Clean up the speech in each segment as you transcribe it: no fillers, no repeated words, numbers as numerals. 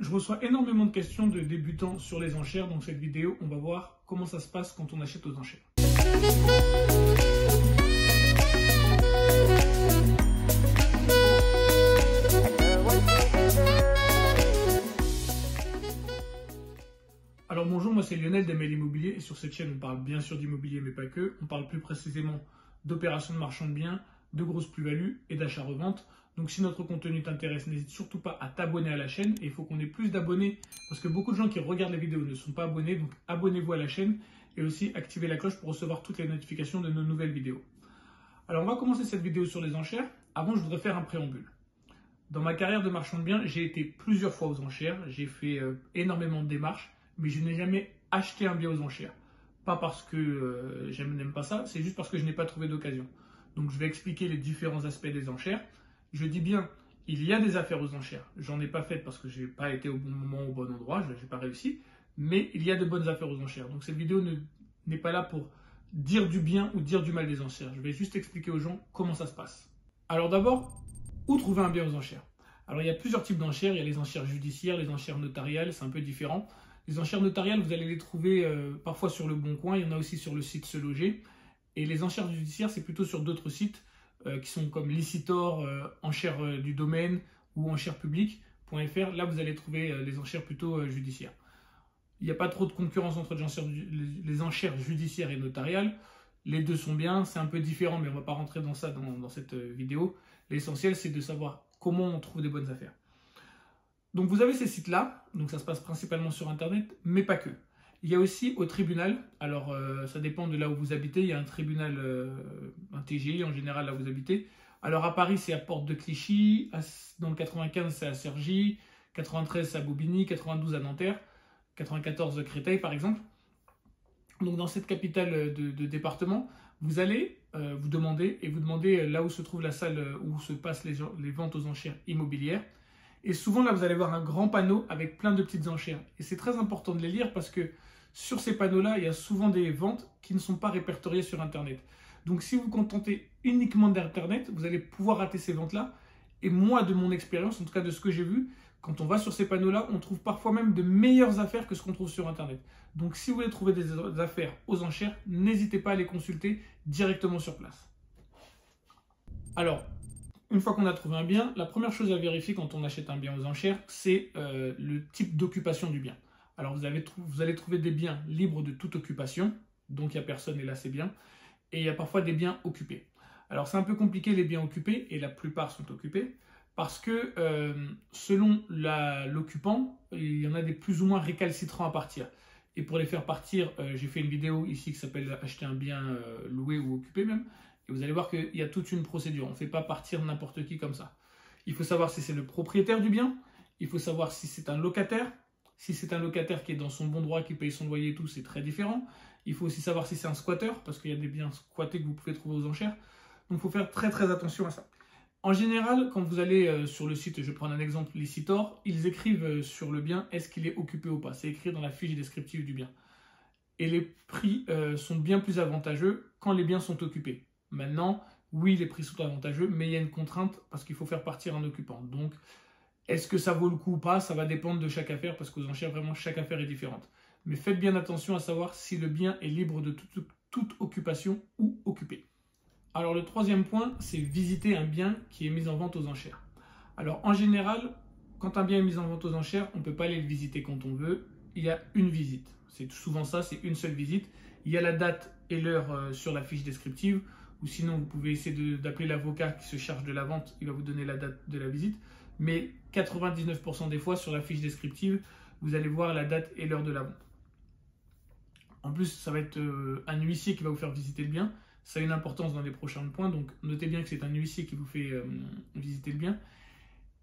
Je reçois énormément de questions de débutants sur les enchères. Dans cette vidéo, on va voir comment ça se passe quand on achète aux enchères. Alors bonjour, moi c'est Lionel d'ML Immobilier et sur cette chaîne on parle bien sûr d'immobilier mais pas que. On parle plus précisément d'opérations de marchand de biens, de grosses plus-values et d'achat-revente. Donc si notre contenu t'intéresse, n'hésite surtout pas à t'abonner à la chaîne. Et il faut qu'on ait plus d'abonnés parce que beaucoup de gens qui regardent les vidéos ne sont pas abonnés. Donc abonnez-vous à la chaîne et aussi activez la cloche pour recevoir toutes les notifications de nos nouvelles vidéos. Alors on va commencer cette vidéo sur les enchères. Avant je voudrais faire un préambule. Dans ma carrière de marchand de biens, j'ai été plusieurs fois aux enchères. J'ai fait énormément de démarches, mais je n'ai jamais acheté un bien aux enchères. Pas parce que je n'aime pas ça, c'est juste parce que je n'ai pas trouvé d'occasion. Donc je vais expliquer les différents aspects des enchères. Je dis bien, il y a des affaires aux enchères. J'en ai pas fait parce que je n'ai pas été au bon moment, au bon endroit, je n'ai pas réussi. Mais il y a de bonnes affaires aux enchères. Donc cette vidéo n'est pas là pour dire du bien ou dire du mal des enchères. Je vais juste expliquer aux gens comment ça se passe. Alors d'abord, où trouver un bien aux enchères? Alors il y a plusieurs types d'enchères. Il y a les enchères judiciaires, les enchères notariales, c'est un peu différent. Les enchères notariales, vous allez les trouver parfois sur le Bon Coin. Il y en a aussi sur le site Se Loger. Et les enchères judiciaires, c'est plutôt sur d'autres sites qui sont comme Licitor, enchères du domaine ou enchèrespubliques.fr. Là, vous allez trouver les enchères plutôt judiciaires. Il n'y a pas trop de concurrence entre les enchères judiciaires et notariales. Les deux sont bien, c'est un peu différent, mais on ne va pas rentrer dans ça dans cette vidéo. L'essentiel, c'est de savoir comment on trouve des bonnes affaires. Donc vous avez ces sites-là, donc ça se passe principalement sur Internet, mais pas que. Il y a aussi au tribunal, alors ça dépend de là où vous habitez, il y a un tribunal, un TGI en général là où vous habitez. Alors à Paris c'est à Porte de Clichy, dans le 95 c'est à Cergy, 93 c'est à Bobigny, 92 à Nanterre, 94 à Créteil par exemple. Donc dans cette capitale de département, vous allez vous demandez là où se trouve la salle où se passent les ventes aux enchères immobilières. Et souvent là vous allez voir un grand panneau avec plein de petites enchères. Et c'est très important de les lire parce que sur ces panneaux-là, il y a souvent des ventes qui ne sont pas répertoriées sur Internet. Donc si vous vous contentez uniquement d'Internet, vous allez pouvoir rater ces ventes-là. Et moi, de mon expérience, en tout cas de ce que j'ai vu, quand on va sur ces panneaux-là, on trouve parfois même de meilleures affaires que ce qu'on trouve sur Internet. Donc si vous voulez trouver des affaires aux enchères, n'hésitez pas à les consulter directement sur place. Alors, une fois qu'on a trouvé un bien, la première chose à vérifier quand on achète un bien aux enchères, c'est le type d'occupation du bien. Alors vous allez trouver des biens libres de toute occupation, donc il n'y a personne et là c'est bien, et il y a parfois des biens occupés. Alors c'est un peu compliqué les biens occupés, et la plupart sont occupés, parce que selon l'occupant, il y en a des plus ou moins récalcitrants à partir. Et pour les faire partir, j'ai fait une vidéo ici qui s'appelle « Acheter un bien loué ou occupé » même, et vous allez voir qu'il y a toute une procédure, on ne fait pas partir n'importe qui comme ça. Il faut savoir si c'est le propriétaire du bien, il faut savoir si c'est un locataire. Si c'est un locataire qui est dans son bon droit, qui paye son loyer et tout, c'est très différent. Il faut aussi savoir si c'est un squatteur, parce qu'il y a des biens squattés que vous pouvez trouver aux enchères. Donc il faut faire très très attention à ça. En général, quand vous allez sur le site, je vais prendre un exemple, Licitor, ils écrivent sur le bien, est-ce qu'il est occupé ou pas. C'est écrit dans la fiche descriptive du bien. Et les prix sont bien plus avantageux quand les biens sont occupés. Maintenant, oui, les prix sont avantageux, mais il y a une contrainte parce qu'il faut faire partir un occupant. Donc, est-ce que ça vaut le coup ou pas? Ça va dépendre de chaque affaire parce qu'aux enchères, vraiment, chaque affaire est différente. Mais faites bien attention à savoir si le bien est libre de toute occupation ou occupé. Alors, le troisième point, c'est visiter un bien qui est mis en vente aux enchères. Alors, en général, quand un bien est mis en vente aux enchères, on ne peut pas aller le visiter quand on veut. Il y a une visite. C'est souvent ça, c'est une seule visite. Il y a la date et l'heure sur la fiche descriptive. Ou sinon, vous pouvez essayer d'appeler l'avocat qui se charge de la vente. Il va vous donner la date de la visite. Mais 99% des fois, sur la fiche descriptive, vous allez voir la date et l'heure de la vente. En plus, ça va être un huissier qui va vous faire visiter le bien. Ça a une importance dans les prochains points. Donc, notez bien que c'est un huissier qui vous fait visiter le bien.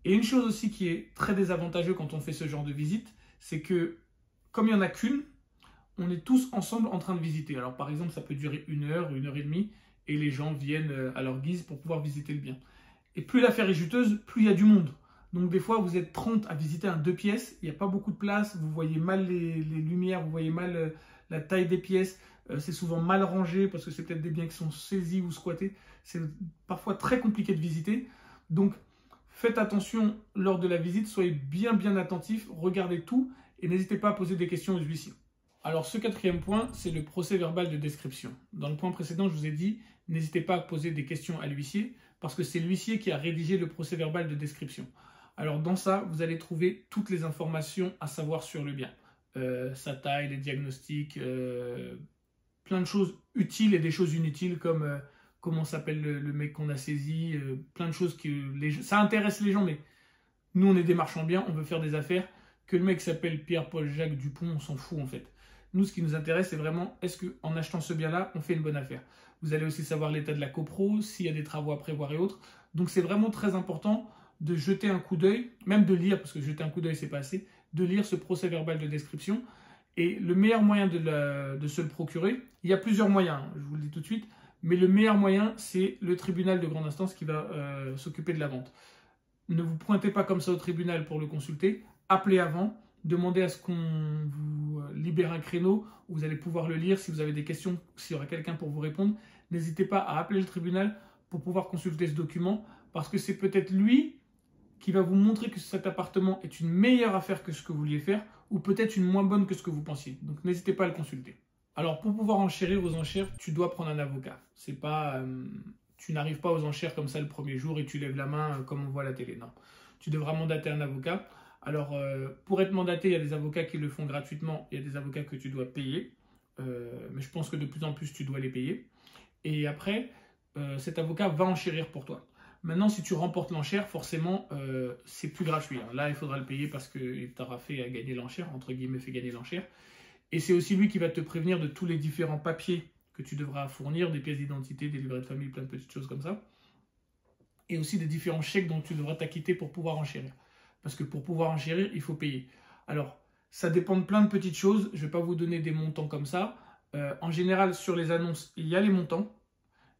Et une chose aussi qui est très désavantageuse quand on fait ce genre de visite, c'est que, comme il n'y en a qu'une, on est tous ensemble en train de visiter. Alors, par exemple, ça peut durer 1 heure, 1 heure et demie, et les gens viennent à leur guise pour pouvoir visiter le bien. Et plus l'affaire est juteuse, plus il y a du monde. Donc des fois, vous êtes 30 à visiter un 2 pièces, il n'y a pas beaucoup de place, vous voyez mal les lumières, vous voyez mal la taille des pièces, c'est souvent mal rangé parce que c'est peut-être des biens qui sont saisis ou squattés. C'est parfois très compliqué de visiter. Donc faites attention lors de la visite, soyez bien attentifs, regardez tout et n'hésitez pas à poser des questions aux huissiers. Alors ce quatrième point, c'est le procès verbal de description. Dans le point précédent, je vous ai dit, n'hésitez pas à poser des questions à l'huissier parce que c'est l'huissier qui a rédigé le procès verbal de description. Alors dans ça, vous allez trouver toutes les informations à savoir sur le bien. Sa taille, les diagnostics, plein de choses utiles et des choses inutiles comme comment s'appelle le mec qu'on a saisi, plein de choses ça intéresse les gens, mais nous on est des marchands de biens, on veut faire des affaires. Que le mec s'appelle Pierre-Paul-Jacques Dupont, on s'en fout en fait. Nous, ce qui nous intéresse, c'est vraiment, est-ce qu'en achetant ce bien-là, on fait une bonne affaire? Vous allez aussi savoir l'état de la copro, s'il y a des travaux à prévoir et autres. Donc c'est vraiment très important de jeter un coup d'œil, même de lire, parce que jeter un coup d'œil, c'est pas assez, de lire ce procès verbal de description. Et le meilleur moyen de se le procurer, il y a plusieurs moyens, je vous le dis tout de suite, mais le meilleur moyen, c'est le tribunal de grande instance qui va s'occuper de la vente. Ne vous pointez pas comme ça au tribunal pour le consulter, appelez avant, demandez à ce qu'on vous libère un créneau où vous allez pouvoir le lire. Si vous avez des questions, s'il y aura quelqu'un pour vous répondre, n'hésitez pas à appeler le tribunal pour pouvoir consulter ce document, parce que c'est peut-être lui qui va vous montrer que cet appartement est une meilleure affaire que ce que vous vouliez faire, ou peut-être une moins bonne que ce que vous pensiez. Donc n'hésitez pas à le consulter. Alors pour pouvoir enchérir aux enchères, tu dois prendre un avocat. C'est pas, tu n'arrives pas aux enchères comme ça le premier jour et tu lèves la main comme on voit à la télé. Non, tu devras mandater un avocat. Alors pour être mandaté, il y a des avocats qui le font gratuitement, il y a des avocats que tu dois payer. Mais je pense que de plus en plus tu dois les payer. Et après, cet avocat va enchérir pour toi. Maintenant, si tu remportes l'enchère, forcément, c'est plus gratuit. Hein. Là, il faudra le payer parce qu'il t'aura fait gagner l'enchère, entre guillemets, fait gagner l'enchère. Et c'est aussi lui qui va te prévenir de tous les différents papiers que tu devras fournir, des pièces d'identité, des livrets de famille, plein de petites choses comme ça. Et aussi des différents chèques dont tu devras t'acquitter pour pouvoir enchérir. Parce que pour pouvoir enchérir, il faut payer. Alors, ça dépend de plein de petites choses. Je ne vais pas vous donner des montants comme ça. En général, sur les annonces, il y a les montants.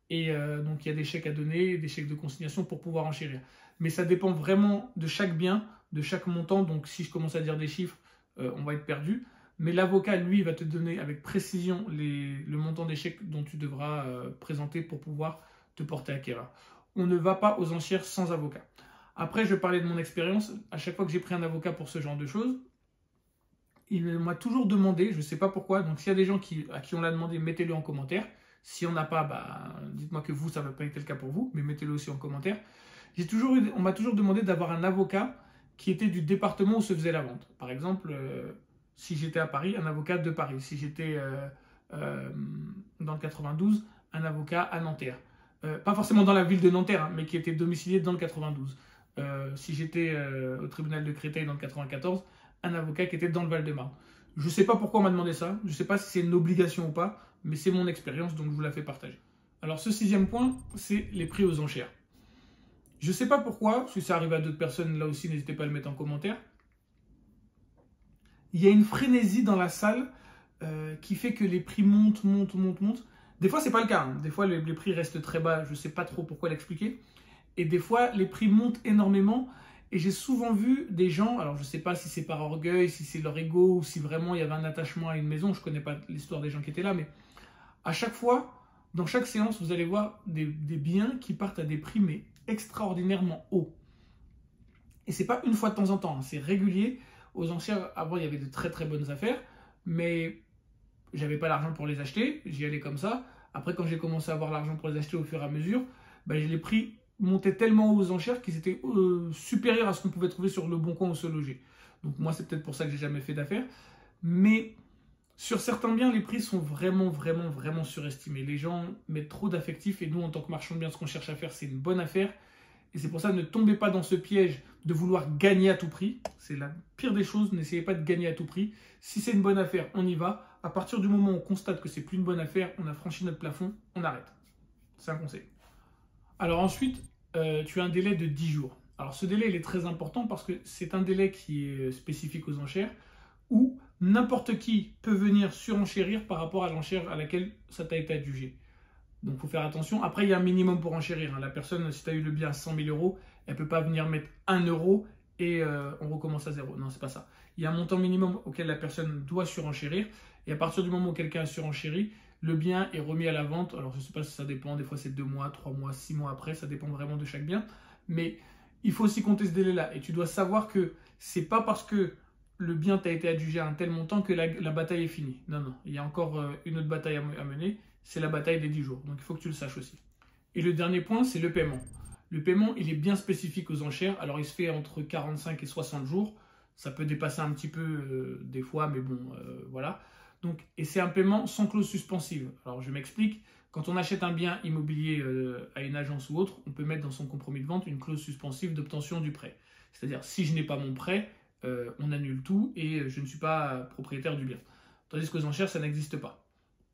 Et donc, il y a des chèques à donner, des chèques de consignation pour pouvoir enchérir. Mais ça dépend vraiment de chaque bien, de chaque montant. Donc, si je commence à dire des chiffres, on va être perdu. Mais l'avocat, lui, va te donner avec précision le montant des chèques dont tu devras présenter pour pouvoir te porter acquéreur. On ne va pas aux enchères sans avocat. Après, je vais parler de mon expérience. À chaque fois que j'ai pris un avocat pour ce genre de choses, il m'a toujours demandé, je ne sais pas pourquoi, donc s'il y a des gens à qui on l'a demandé, mettez-le en commentaire. Si on n'a pas, dites-moi que vous, ça n'a pas été le cas pour vous, mais mettez-le aussi en commentaire. On m'a toujours demandé d'avoir un avocat qui était du département où se faisait la vente. Par exemple, si j'étais à Paris, un avocat de Paris. Si j'étais dans le 92, un avocat à Nanterre. Pas forcément dans la ville de Nanterre, hein, mais qui était domicilié dans le 92. Si j'étais au tribunal de Créteil dans le 94, un avocat qui était dans le Val-de-Marne. Je ne sais pas pourquoi on m'a demandé ça, je ne sais pas si c'est une obligation ou pas, mais c'est mon expérience, donc je vous la fais partager. Alors ce sixième point, c'est les prix aux enchères. Je ne sais pas pourquoi, si ça arrive à d'autres personnes, là aussi, n'hésitez pas à le mettre en commentaire. Il y a une frénésie dans la salle qui fait que les prix montent. Des fois, ce n'est pas le cas. Hein. Des fois, les prix restent très bas, je ne sais pas trop pourquoi l'expliquer. Et des fois, les prix montent énormément. Et j'ai souvent vu des gens, alors je ne sais pas si c'est par orgueil, si c'est leur ego, ou si vraiment il y avait un attachement à une maison, je ne connais pas l'histoire des gens qui étaient là, mais à chaque fois, dans chaque séance, vous allez voir des biens qui partent à des prix mais extraordinairement hauts. Et ce n'est pas une fois de temps en temps, hein, c'est régulier. Aux enchères, avant, il y avait de très très bonnes affaires, mais j'avais pas l'argent pour les acheter, j'y allais comme ça. Après, quand j'ai commencé à avoir l'argent pour les acheter au fur et à mesure, les prix montaient tellement aux enchères qu'ils étaient supérieurs à ce qu'on pouvait trouver sur le Bon Coin ou Se Loger. Donc moi, c'est peut-être pour ça que j'ai jamais fait d'affaires. Mais sur certains biens, les prix sont vraiment surestimés. Les gens mettent trop d'affectifs et nous, en tant que marchands de biens, ce qu'on cherche à faire, c'est une bonne affaire. Et c'est pour ça, ne tombez pas dans ce piège de vouloir gagner à tout prix. C'est la pire des choses, n'essayez pas de gagner à tout prix. Si c'est une bonne affaire, on y va. À partir du moment où on constate que c'est plus une bonne affaire, on a franchi notre plafond, on arrête. C'est un conseil. Alors ensuite, tu as un délai de 10 jours. Alors ce délai, il est très important parce que c'est un délai qui est spécifique aux enchères où n'importe qui peut venir surenchérir par rapport à l'enchère à laquelle ça t'a été adjugé. Donc il faut faire attention. Après, il y a un minimum pour enchérir. Hein. La personne, si tu as eu le bien à 100 000 euros, elle ne peut pas venir mettre 1 euro et on recommence à zéro. Non, c'est pas ça. Il y a un montant minimum auquel la personne doit surenchérir. Et à partir du moment où quelqu'un a surenchéri, le bien est remis à la vente. Alors je ne sais pas si ça dépend. Des fois, c'est 2 mois, 3 mois, 6 mois après. Ça dépend vraiment de chaque bien. Mais il faut aussi compter ce délai-là. Et tu dois savoir que c'est pas parce que le bien t'a été adjugé à un tel montant que la bataille est finie. Non, non, il y a encore une autre bataille à mener, c'est la bataille des 10 jours. Donc il faut que tu le saches aussi. Et le dernier point, c'est le paiement. Le paiement, il est bien spécifique aux enchères. Alors il se fait entre 45 et 60 jours. Ça peut dépasser un petit peu des fois, mais bon, voilà. Donc, et c'est un paiement sans clause suspensive. Alors je m'explique. Quand on achète un bien immobilier à une agence ou autre, on peut mettre dans son compromis de vente une clause suspensive d'obtention du prêt. C'est-à-dire, si je n'ai pas mon prêt, on annule tout et je ne suis pas propriétaire du bien. Tandis qu'aux enchères, ça n'existe pas.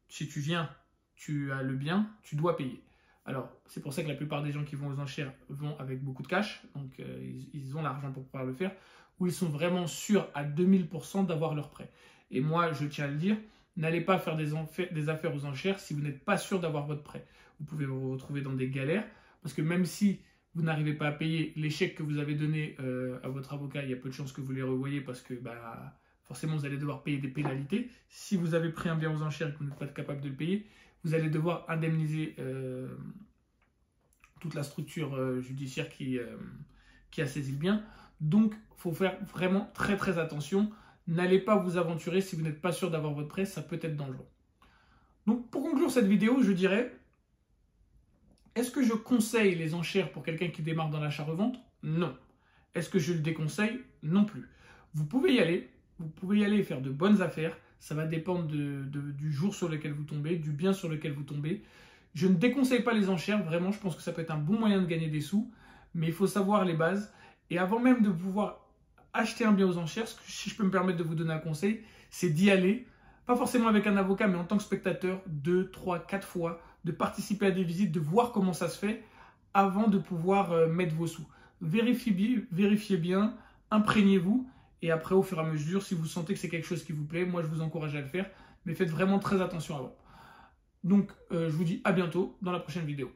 Si tu viens, tu as le bien, tu dois payer. Alors, c'est pour ça que la plupart des gens qui vont aux enchères vont avec beaucoup de cash, donc ils ont l'argent pour pouvoir le faire, ou ils sont vraiment sûrs à 2000% d'avoir leur prêt. Et moi, je tiens à le dire, n'allez pas faire des affaires aux enchères si vous n'êtes pas sûr d'avoir votre prêt. Vous pouvez vous retrouver dans des galères, parce que même si vous n'arrivez pas à payer les chèques que vous avez donnés à votre avocat, il y a peu de chances que vous les revoyez parce que forcément vous allez devoir payer des pénalités. Si vous avez pris un bien aux enchères et que vous n'êtes pas capable de le payer, vous allez devoir indemniser toute la structure judiciaire qui a saisi le bien. Donc, il faut faire vraiment très très attention. N'allez pas vous aventurer si vous n'êtes pas sûr d'avoir votre prêt, ça peut être dangereux. Donc, pour conclure cette vidéo, je dirais... Est-ce que je conseille les enchères pour quelqu'un qui démarre dans l'achat-revente? Non. Est-ce que je le déconseille? Non plus. Vous pouvez y aller et faire de bonnes affaires. Ça va dépendre du jour sur lequel vous tombez, du bien sur lequel vous tombez. Je ne déconseille pas les enchères, vraiment, je pense que ça peut être un bon moyen de gagner des sous, mais il faut savoir les bases. Et avant même de pouvoir acheter un bien aux enchères, si je peux me permettre de vous donner un conseil, c'est d'y aller, pas forcément avec un avocat, mais en tant que spectateur, 2, 3, 4 fois, de participer à des visites, de voir comment ça se fait avant de pouvoir mettre vos sous. Vérifiez bien, imprégnez-vous et après au fur et à mesure, si vous sentez que c'est quelque chose qui vous plaît, moi je vous encourage à le faire, mais faites vraiment très attention avant. Donc je vous dis à bientôt dans la prochaine vidéo.